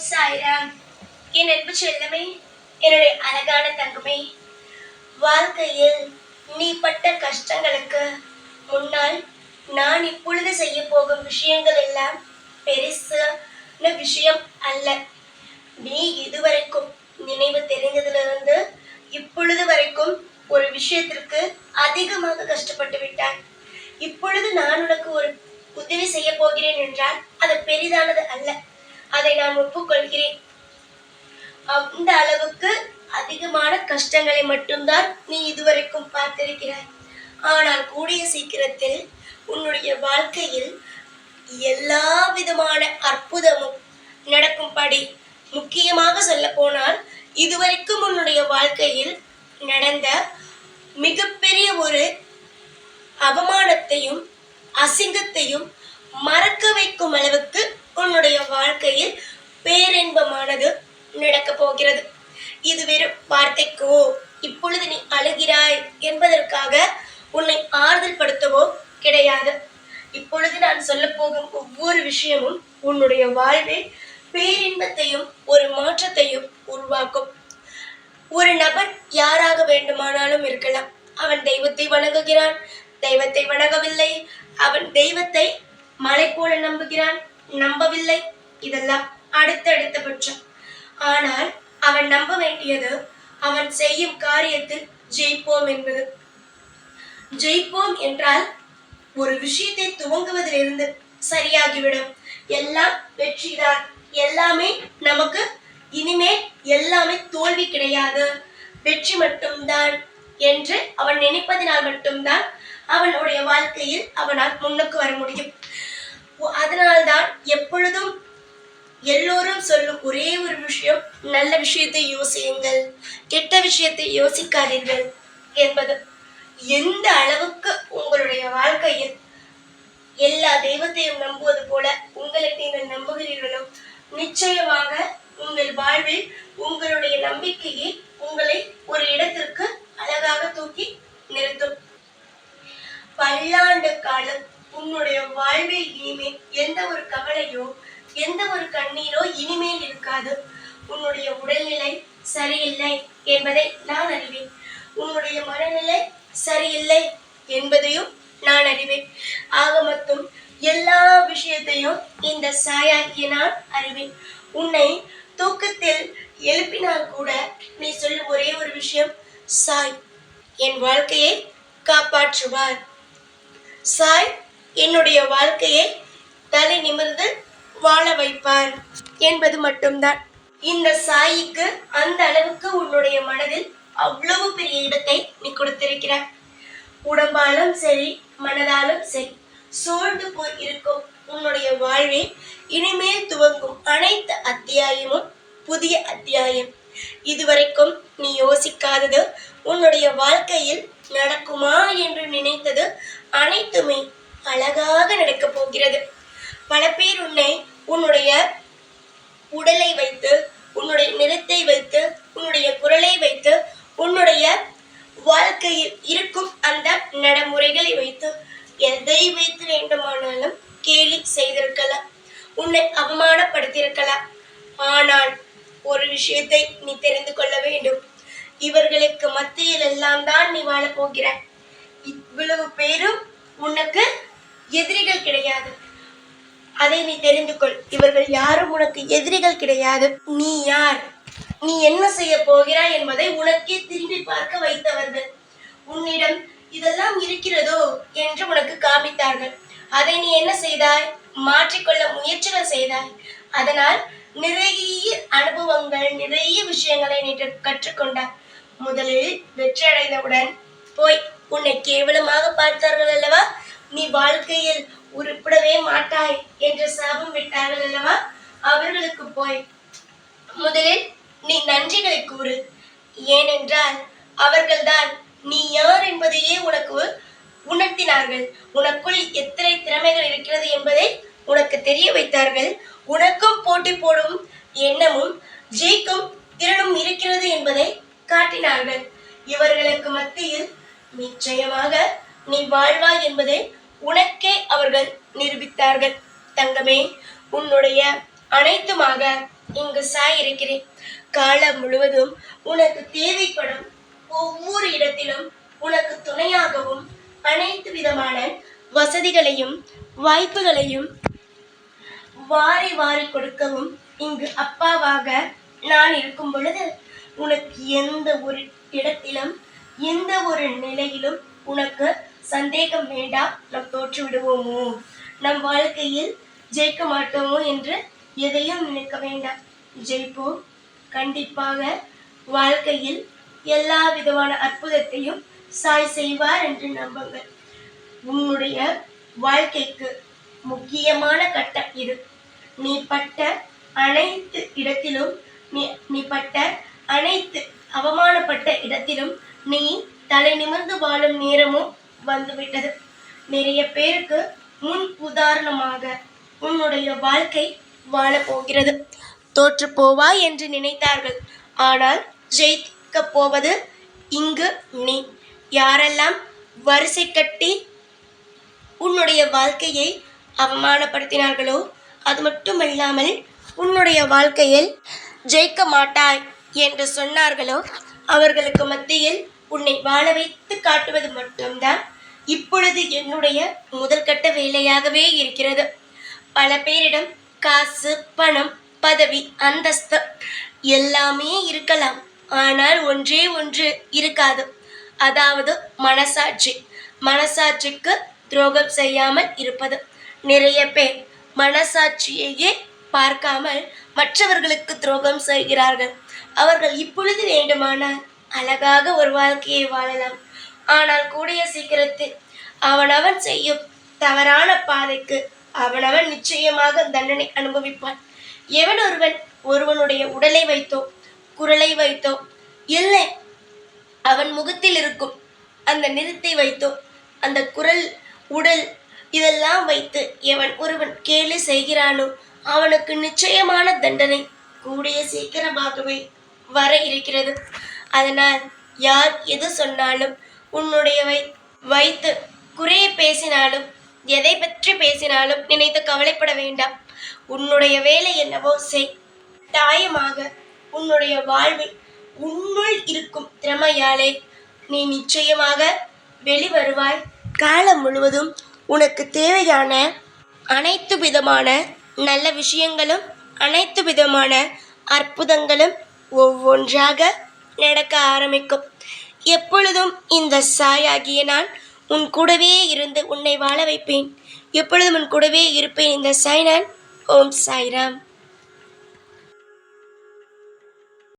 ஓம் சாய்ராம். என் அன்பு செல்லமே, என்னுடைய அழகான தங்கமே, வாழ்க்கையில் நீ பட்ட கஷ்டங்களுக்கு முன்னால் நான் இப்பொழுது செய்ய போகும் விஷயங்கள் எல்லாம் பெருசான விஷயம் அல்ல. நீ இதுவரைக்கும் நினைவு தெரிந்ததிலிருந்து இப்பொழுது வரைக்கும் ஒரு விஷயத்திற்கு அதிகமாக கஷ்டப்பட்டு விட்டாய். இப்பொழுது நான் உனக்கு ஒரு உதவி செய்ய போகிறேன் என்றால் அது பெரிதானது அல்ல. அதை நான் ஒப்புக்கொள்கிறேன். அந்த அளவுக்கு அதிகமான கஷ்டங்களை மட்டும்தான் நீ இதுவரைக்கும் பார்த்திருக்கிறாய். ஆனால் கூடிய சீக்கிரத்தில் உன்னுடைய வாழ்க்கையில் எல்லா விதமான அற்புதமும் நடக்கும்படி, முக்கியமாக சொல்ல போனால் இதுவரைக்கும் உன்னுடைய வாழ்க்கையில் நடந்த மிகப்பெரிய ஒரு அவமானத்தையும் அசிங்கத்தையும் மறக்க வைக்கும் அளவுக்கு உன்னுடைய வாழ்க்கையில் பேரின்பமானது நடக்க போகிறது. இது வெறும் வார்த்தைக்கோ, இப்பொழுது நீ அழுகிறாய் என்பதற்காக உன்னை ஆறுதல் படுத்தவோ கிடையாது. இப்பொழுது நான் சொல்ல போகும் ஒவ்வொரு விஷயமும் உன்னுடைய வாழ்வில் பேரின்பத்தையும் ஒரு மாற்றத்தையும் உருவாக்கும். ஒரு நபர் யாராக வேண்டுமானாலும் இருக்கலாம். அவன் தெய்வத்தை வணங்குகிறான், தெய்வத்தை வணங்கவில்லை. அவன் தெய்வத்தை மலை போல நம்புகிறான், நம்பவில்லை. இதெல்லாம் அடுத்தடுத்த பட்சம். ஆனால் அவன் நம்ப வேண்டியது அவன் செய்யும் காரியத்தில் ஜெயிப்போம் என்பது. ஜெயிப்போம் என்றால் ஒரு விஷயத்தை துவங்குவதிலிருந்து சரியாகிவிடும். எல்லாம் வெற்றிதான், எல்லாமே நமக்கு இனிமேல் எல்லாமே தோல்வி கிடையாது, வெற்றி மட்டும்தான் என்று அவன் நினைப்பதினால் மட்டும்தான் அவனுடைய வாழ்க்கையில் அவனால் முன்னுக்கு வர முடியும். அதனால்தான் எப்பொழுதும் எல்லோரும் சொல்லும் ஒரே ஒரு விஷயம், நல்ல விஷயத்தை யோசியுங்கள், கெட்ட விஷயத்தை யோசிக்காதீர்கள் என்பது. எந்த அளவுக்கு உங்களுடைய வாழ்க்கையில் எல்லா தெய்வத்தையும் நம்புவது போல உங்களை நீங்கள் நம்புகிறீர்களோ, நிச்சயமாக உங்கள் வாழ்வில் உங்களுடைய நம்பிக்கையை உங்களை ஒரு இடத்திற்கு அழகாக தூக்கி நிறுத்தும். பல்லாண்டு காலம் உன்னுடைய வாழ்வில் இனிமேல் எந்த ஒரு கவலையோ எந்த ஒரு கண்ணீரோ இனிமேல் இருக்காது. உன்னுடைய உடல்நிலை சரியில்லை என்பதை நான் அறிவேன். உன்னுடைய மனநிலை சரியில்லை என்பதையும் நான் அறிவேன். ஆக மொத்தம் எல்லா விஷயத்தையும் இந்த சாயாகிய நான் அறிவேன். உன்னை தூக்கத்தில் எழுப்பினால் கூட நீ சொல்லும் ஒரே ஒரு விஷயம், சாய் என் வாழ்க்கையை காப்பாற்றுவார், சாய் என்னுடைய வாழ்க்கையை தலை நிமிர்ந்து வாழ வைப்பார் என்பது மட்டும்தான். இந்த சாயிக்கு அந்த அளவுக்கு உன்னுடைய மனதில் அவ்வளவு பெரிய இடத்தை நீ கொடுத்திருக்கிறாய். உடம்பாலும் சரி மனதாலும் சரி சோர்ந்து போய் இருக்கும் உன்னுடைய வாழ்வில் இனிமேல் துவங்கும் அனைத்து அத்தியாயமும் புதிய அத்தியாயம். இதுவரைக்கும் நீ யோசிக்காதது, உன்னுடைய வாழ்க்கையில் நடக்குமா என்று நினைத்தது அனைத்துமே அழகாக நடக்கப் போகிறது. பல பேர் உன்னுடைய உடலை வைத்து, உன்னுடைய நிறத்தை வைத்து, உன்னுடைய குரலை வைத்து, உன்னுடைய வாழ்க்கையில் இருக்கும் அந்த நடைமுறைகளை வைத்து எதை வைத்து வேண்டுமானாலும் கேலி செய்திருக்கலாம், உன்னை அவமானப்படுத்தியிருக்கலாம். ஆனால் ஒரு விஷயத்தை நீ தெரிந்து கொள்ள வேண்டும். இவர்களுக்கு மத்தியில் எல்லாம் தான் நீ வாழப் போகிறாய். இவ்வளவு பேரும் உனக்கு எதிரிகள் கிடையாது. அதை நீ தெரிந்து கொள். இவர்கள் யாரும் உனக்கு எதிரிகள் கிடையாது. நீ யார், நீ என்ன செய்ய போகிறாய் என்பதை உனக்கே திரும்பி பார்க்க வைத்தவர்கள். உன்னிடம் இதெல்லாம் இருக்கிறதோ என்று உனக்கு காமித்தார்கள். அதை நீ என்ன செய்தாய்? மாற்றிக்கொள்ள முயற்சிகள் செய்தாய். அதனால் நிறைய அனுபவங்கள், நிறைய விஷயங்களை நீ கற்றுக்கொண்டாய். முதலில் வெற்றி அடைந்தவுடன் போய் உன்னை கேவலமாக பார்த்தார்கள் அல்லவா? நீ வாழ்க்கையில் உருப்படவே மாட்டாய் என்று சாபம் விட்டார்கள் அல்லவா? அவர்களுக்கு போய் முதலில் நீ நன்றிகளை கூறு. ஏனென்றால் அவர்கள்தான் நீ யார் என்பதையே உனக்கு உணர்த்தினார்கள். உனக்குள் எத்தனை திறமைகள் இருக்கிறது என்பதை உனக்கு தெரிய வைத்தார்கள். உனக்கும் போட்டி போடும் எண்ணமும் ஜெயிக்கும் திறனும் இருக்கிறது என்பதை காட்டினார்கள். இவர்களுக்கு மத்தியில் நிச்சயமாக நீ வாழ்வாய் என்பதை உனக்கே அவர்கள் நிரூபித்தார்கள். தங்கமே, உன்னுடைய அனைத்துமாக இங்கு சாய் இருக்கிறேன். காலம் முழுவதும் உனக்கு தேவைப்படும் ஒவ்வொரு இடத்திலும் உனக்கு துணையாகவும் அனைத்து விதமான வசதிகளையும் வாய்ப்புகளையும் வாரி வாரி கொடுக்கவும் இங்கு அப்பாவாக நான் இருக்கும் பொழுது உனக்கு எந்த ஒரு இடத்திலும் எந்த ஒரு நிலையிலும் உனக்கு சந்தேகம் வேண்டாம். நம் தோற்று விடுவோமோ, நம் வாழ்க்கையில் ஜெயிக்க மாட்டோமோ என்று எதையும் நினைக்க வேண்டாம். ஜெயிப்போம். கண்டிப்பாக வாழ்க்கையில் எல்லா விதமான அற்புதத்தையும் சாய் செய்வார் என்று நம்புங்கள். உன்னுடைய வாழ்க்கைக்கு முக்கியமான கட்டம் இது. நீ பட்ட அனைத்து இடத்திலும் நீ பட்ட அனைத்து அவமானப்பட்ட இடத்திலும் நீ தலை நிமிர்ந்து வாழும் நேரமும் வந்துவிட்டது. நிறைய பேருக்கு முன் உதாரணமாக உன்னுடைய வாழ்க்கை வாழப்போகிறது. தோற்று போவாய் என்று நினைத்தார்கள். ஆனால் ஜெயிக்க போவது இங்கு நீ. யாரெல்லாம் வரிசை கட்டி உன்னுடைய வாழ்க்கையை அவமானப்படுத்தினார்களோ, அது மட்டுமல்லாமல் உன்னுடைய வாழ்க்கையில் ஜெயிக்க மாட்டாய் என்று சொன்னார்களோ, அவர்களுக்கு மத்தியில் உன்னை வாழ வைத்து காட்டுவது மட்டும்தான் இப்பொழுது என்னுடைய முதல்கட்ட வேலையாகவே இருக்கிறது. பல பேரிடம் காசு, பணம், பதவி, அந்தஸ்து எல்லாமே இருக்கலாம். ஆனால் ஒன்றே ஒன்று இருக்காது. அதாவது மனசாட்சி. மனசாட்சிக்கு துரோகம் செய்யாமல் இருப்பது. நிறைய பேர் மனசாட்சியையே பார்க்காமல் மற்றவர்களுக்கு துரோகம் செய்கிறார்கள். அவர்கள் இப்பொழுது வேண்டுமானால் அழகாக ஒரு வாழ்க்கையை வாழலாம். ஆனால் கூடிய சீக்கிரத்தில் அவனவன் செய்யும் தவறான பாதைக்கு அவனவன் நிச்சயமாக தண்டனை அனுபவிப்பான். எவன் ஒருவனுடைய உடலை வைத்தோ குரலை வைத்தோ இல்லை அவன் முகத்தில் இருக்கும் அந்த நிறத்தை வைத்தோ அந்த குரல் உடல் இதெல்லாம் வைத்து எவன் ஒருவன் கேலி செய்கிறானோ அவனுக்கு நிச்சயமான தண்டனை கூடிய சீக்கிரமாகவே வர இருக்கிறது. அதனால் யார் எது சொன்னாலும் உன்னுடைய வைத்து குறைய பேசினாலும் எதை பற்றி பேசினாலும் நினைத்து கவலைப்பட வேண்டாம். உன்னுடைய வேலை என்னவோ செய். தாயமாக உன்னுடைய வாழ்வில் உன்னுள் இருக்கும் திறமையாலே நீ நிச்சயமாக வெளிவருவாய். காலம் முழுவதும் உனக்கு தேவையான அனைத்து விதமான நல்ல விஷயங்களும் அனைத்து விதமான அற்புதங்களும் ஒவ்வொன்றாக நடக்க ஆரம்பிக்கும். எப்பொழுதும் இந்த சாயாகிய நான் உன் கூடவே இருந்து உன்னை வாழ வைப்பேன். எப்பொழுதும் உன் கூடவே இருப்பேன். இந்த சாய் நான். ஓம் சாய்ராம்.